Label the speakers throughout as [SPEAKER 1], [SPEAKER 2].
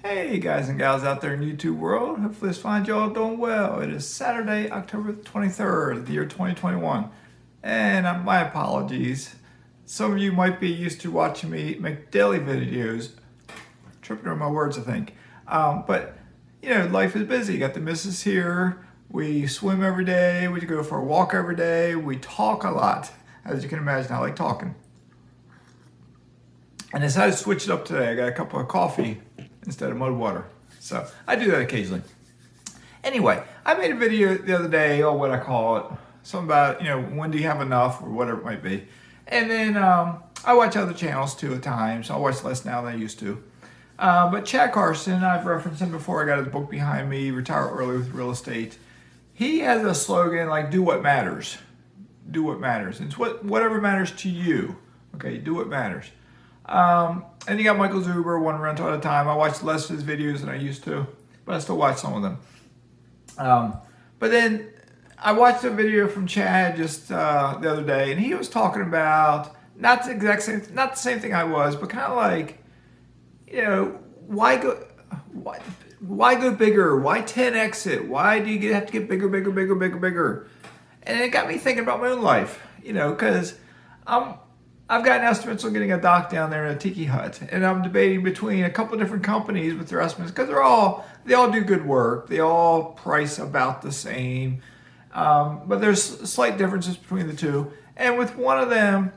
[SPEAKER 1] Hey guys and gals out there in YouTube world, hopefully this finds y'all doing well. It is Saturday, October 23rd, the year 2021. And my apologies. Some of you might be used to watching me make daily videos. Tripping over my words, I think. But, you know, life is busy. You got the missus here. We swim every day. We go for a walk every day. We talk a lot. As you can imagine, I like talking. And I decided to switch it up today. I got a cup of coffee instead of mud water. So I do that occasionally. Anyway, I made a video the other day, or what I call it, something about, you know, when do you have enough or whatever it might be. And then I watch other channels too at times. I watch less now than I used to. But Chad Carson, I've referenced him before. I got his book behind me, Retire Early with Real Estate. He has a slogan like, do what matters. Do what matters. It's whatever matters to you. Okay, do what matters. And you got Michael Zuber, one rental at a time. I watch less of his videos than I used to, but I still watch some of them. But then I watched a video from Chad just the other day, and he was talking about not the same thing I was, but kind of like, you know, why go bigger? Why 10x it? Why do you have to get bigger? And it got me thinking about my own life, you know, because I've gotten estimates on getting a dock down there in a tiki hut, and I'm debating between a couple of different companies with their estimates because they all do good work. They all price about the same, but there's slight differences between the two. And with one of them,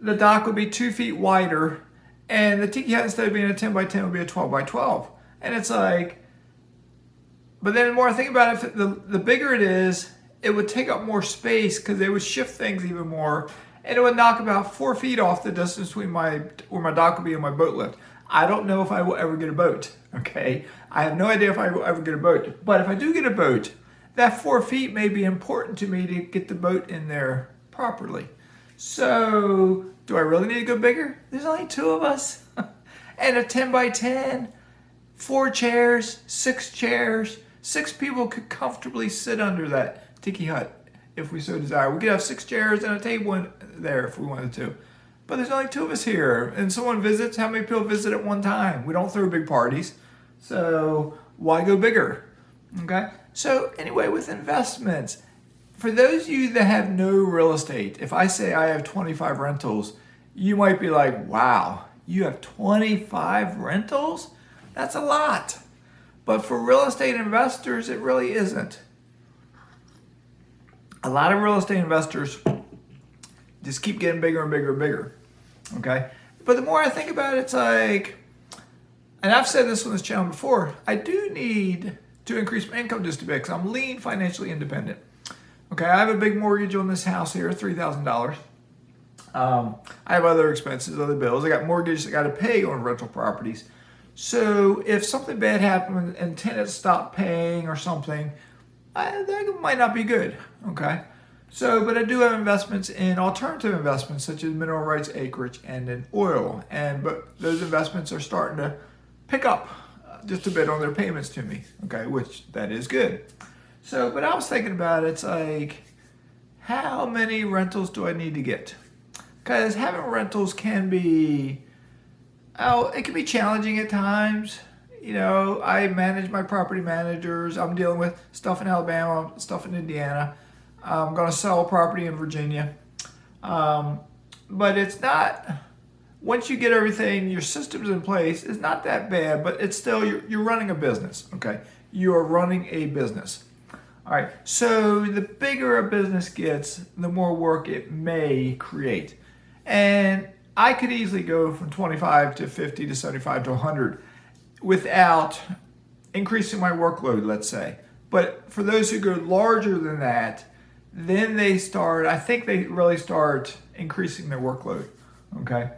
[SPEAKER 1] the dock would be 2 feet wider, and the tiki hut, instead of being a 10 by 10, would be a 12 by 12. And it's like, but then the more I think about it, the bigger it is, it would take up more space because they would shift things even more. And it would knock about 4 feet off the distance between where my dock would be and my boat lift. I don't know if I will ever get a boat, okay? I have no idea if I will ever get a boat. But if I do get a boat, that 4 feet may be important to me to get the boat in there properly. So, do I really need to go bigger? There's only 2 of us. And a 10 by 10, 4 chairs, 6 chairs, 6 people could comfortably sit under that tiki hut if we so desire. We could have 6 chairs and a table in there if we wanted to. But there's only 2 of us here, and someone visits. How many people visit at one time? We don't throw big parties, so why go bigger? Okay. So anyway, with investments, for those of you that have no real estate, if I say I have 25 rentals, you might be like, wow, you have 25 rentals? That's a lot. But for real estate investors, it really isn't. A lot of real estate investors just keep getting bigger and bigger and bigger, okay? But the more I think about it, it's like, and I've said this on this channel before, I do need to increase my income just a bit because I'm lean, financially independent. Okay, I have a big mortgage on this house here, $3,000. I have other expenses, other bills. I got mortgages I got to pay on rental properties. So if something bad happened and tenants stop paying or something, that might not be good, okay? So, but I do have investments in alternative investments such as mineral rights, acreage, and in oil. But those investments are starting to pick up just a bit on their payments to me, okay, which that is good. So, but I was thinking about it, it's like, how many rentals do I need to get? Because having rentals can be, it can be challenging at times. You know, I manage my property managers. I'm dealing with stuff in Alabama, stuff in Indiana. I'm going to sell a property in Virginia. But it's not, once you get everything, your systems in place, it's not that bad, but it's still, you're running a business, okay? You are running a business. All right, so the bigger a business gets, the more work it may create. And I could easily go from 25 to 50 to 75 to 100 without increasing my workload, let's say. But for those who go larger than that, then I think they really start increasing their workload, okay?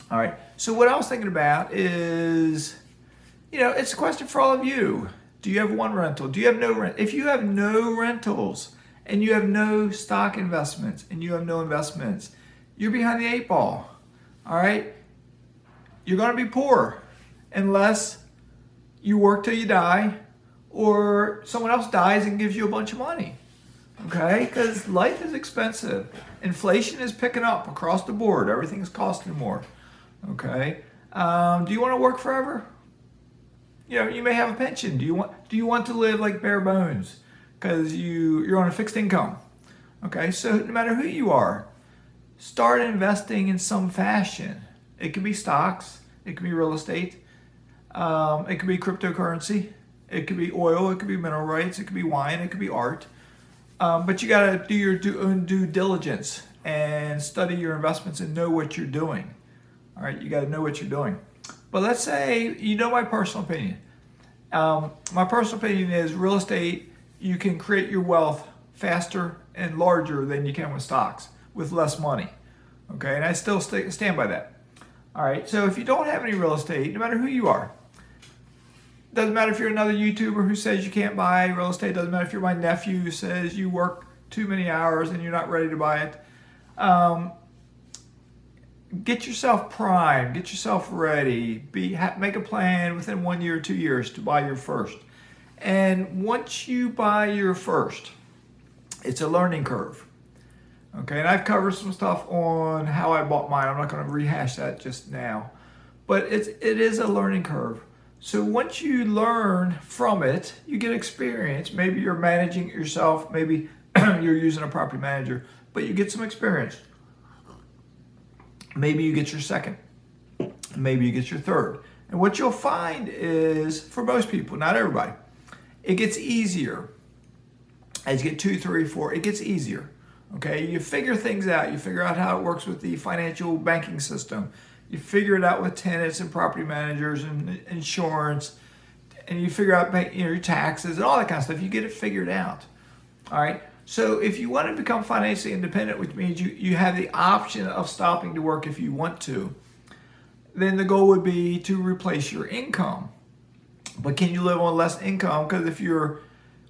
[SPEAKER 1] All right, so what I was thinking about is, you know, it's a question for all of you. Do you have one rental? Do you have no rent? If you have no rentals and you have no stock investments and you have no investments, you're behind the 8 ball, all right? You're gonna be poor unless you work till you die or someone else dies and gives you a bunch of money, okay? Because life is expensive. Inflation is picking up across the board. Everything's costing more, okay? Do you want to work forever? you may have a pension. Do you want to live like bare bones because you're on a fixed income? Okay, so no matter who you are, start investing in some fashion. It could be stocks, it could be real estate, it could be cryptocurrency, it could be oil, it could be mineral rights, it could be wine, it could be art. But you got to do your own due diligence and study your investments and know what you're doing. All right, you got to know what you're doing. But let's say, my personal opinion. My personal opinion is real estate, you can create your wealth faster and larger than you can with stocks with less money. Okay, and I still stand by that. All right, so if you don't have any real estate, no matter who you are, doesn't matter if you're another YouTuber who says you can't buy real estate, doesn't matter if you're my nephew who says you work too many hours and you're not ready to buy it. Get yourself primed, get yourself ready, make a plan within 1 year or 2 years to buy your first. And once you buy your first, it's a learning curve. Okay, and I've covered some stuff on how I bought mine. I'm not going to rehash that just now. But it is a learning curve. So once you learn from it, you get experience. Maybe you're managing it yourself. Maybe you're using a property manager, but you get some experience. Maybe you get your second. Maybe you get your third. And what you'll find is, for most people, not everybody, it gets easier. As you get 2, 3, 4, it gets easier. Okay, you figure things out. You figure out how it works with the financial banking system. You figure it out with tenants and property managers and insurance, and you figure out your taxes and all that kind of stuff. You get it figured out. All right. So if you want to become financially independent, which means you have the option of stopping to work if you want to, then the goal would be to replace your income. But can you live on less income? Because if you're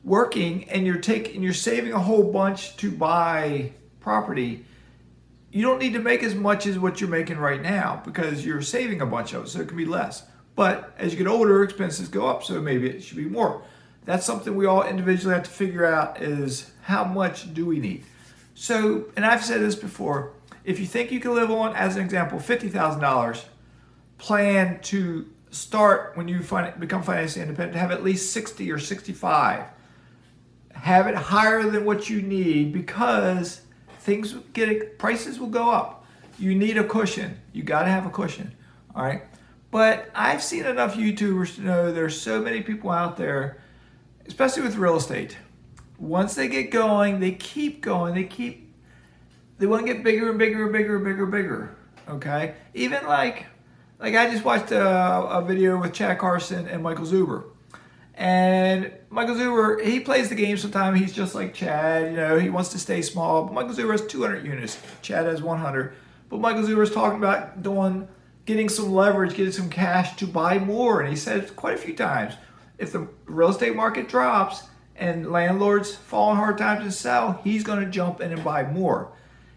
[SPEAKER 1] working and you're saving a whole bunch to buy property, you don't need to make as much as what you're making right now because you're saving a bunch of it, so it can be less. But as you get older, expenses go up, so maybe it should be more. That's something we all individually have to figure out, is how much do we need? So, and I've said this before, if you think you can live on, as an example, $50,000, plan to start when you become financially independent to have at least 60 or 65. Have it higher than what you need because prices will go up. You need a cushion. You got to have a cushion. All right. But I've seen enough YouTubers to know there's so many people out there, especially with real estate. Once they get going, they keep going. They want to get bigger and bigger and bigger and bigger and bigger. Okay. Even like I just watched a video with Chad Carson and Michael Zuber. And Michael Zuber, he plays the game sometimes. He's just like Chad, he wants to stay small. But Michael Zuber has 200 units. Chad has 100. But Michael Zuber is talking about getting some leverage, getting some cash to buy more. And he said it quite a few times, if the real estate market drops and landlords fall in hard times and sell, he's going to jump in and buy more.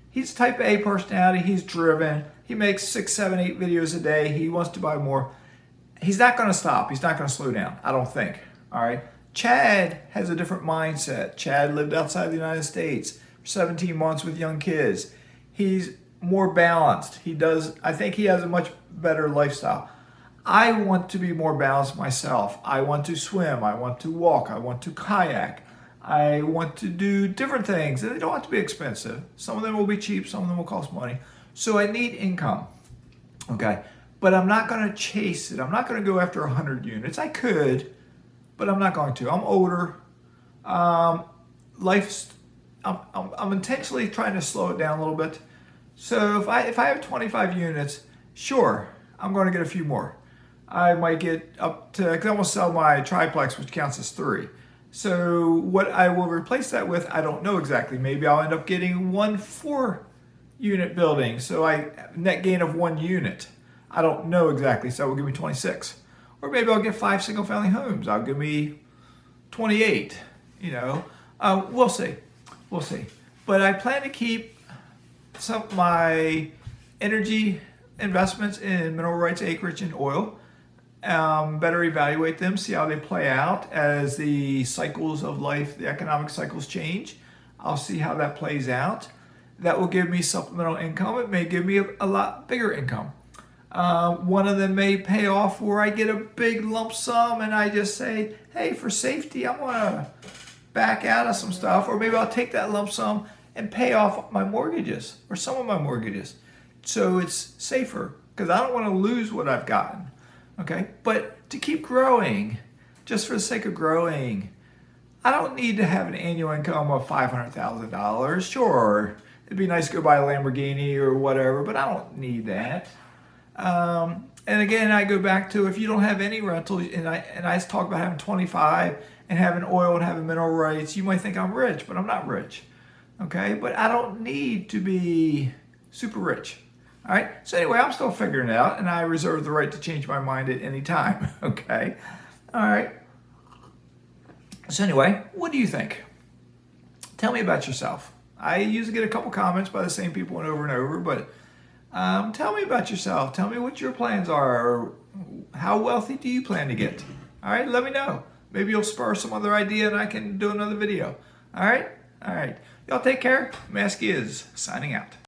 [SPEAKER 1] He's type A personality. He's driven. He makes 6, 7, 8 videos a day. He wants to buy more. He's not going to stop. He's not going to slow down, I don't think. All right. Chad has a different mindset. Chad lived outside the United States for 17 months with young kids. He's more balanced. I think he has a much better lifestyle. I want to be more balanced myself. I want to swim. I want to walk. I want to kayak. I want to do different things. And they don't have to be expensive. Some of them will be cheap. Some of them will cost money. So I need income. Okay. But I'm not going to chase it. I'm not going to go after 100 units. I could, but I'm not going to. I'm older. I'm intentionally trying to slow it down a little bit. So if I have 25 units, sure, I'm going to get a few more. I might get up to, I can almost sell my triplex, which counts as 3. So what I will replace that with, I don't know exactly. Maybe I'll end up getting 1 4-unit building. So I net gain of 1 unit. I don't know exactly, so it will give me 26. Or maybe I'll get 5 single-family homes. I'll give me 28, We'll see. We'll see. But I plan to keep some of my energy investments in mineral rights, acreage, and oil. Better evaluate them, see how they play out as the cycles of life, the economic cycles change. I'll see how that plays out. That will give me supplemental income. It may give me a lot bigger income. One of them may pay off where I get a big lump sum and I just say, hey, for safety, I want to back out of some stuff. Or maybe I'll take that lump sum and pay off my mortgages or some of my mortgages. So it's safer because I don't want to lose what I've gotten. Okay, but to keep growing, just for the sake of growing, I don't need to have an annual income of $500,000. Sure, it'd be nice to go buy a Lamborghini or whatever, but I don't need that. And again, I go back to if you don't have any rentals, and I talk about having 25 and having oil and having mineral rights, you might think I'm rich, but I'm not rich. Okay, but I don't need to be super rich. All right, so anyway, I'm still figuring it out, and I reserve the right to change my mind at any time. Okay, all right. So anyway, what do you think? Tell me about yourself. I usually get a couple comments by the same people over and over, but tell me about yourself. Tell me what your plans are, or how wealthy do you plan to get? All right, let me know. Maybe you'll spur some other idea and I can do another video. All right? All right. Y'all take care. Mazske is signing out.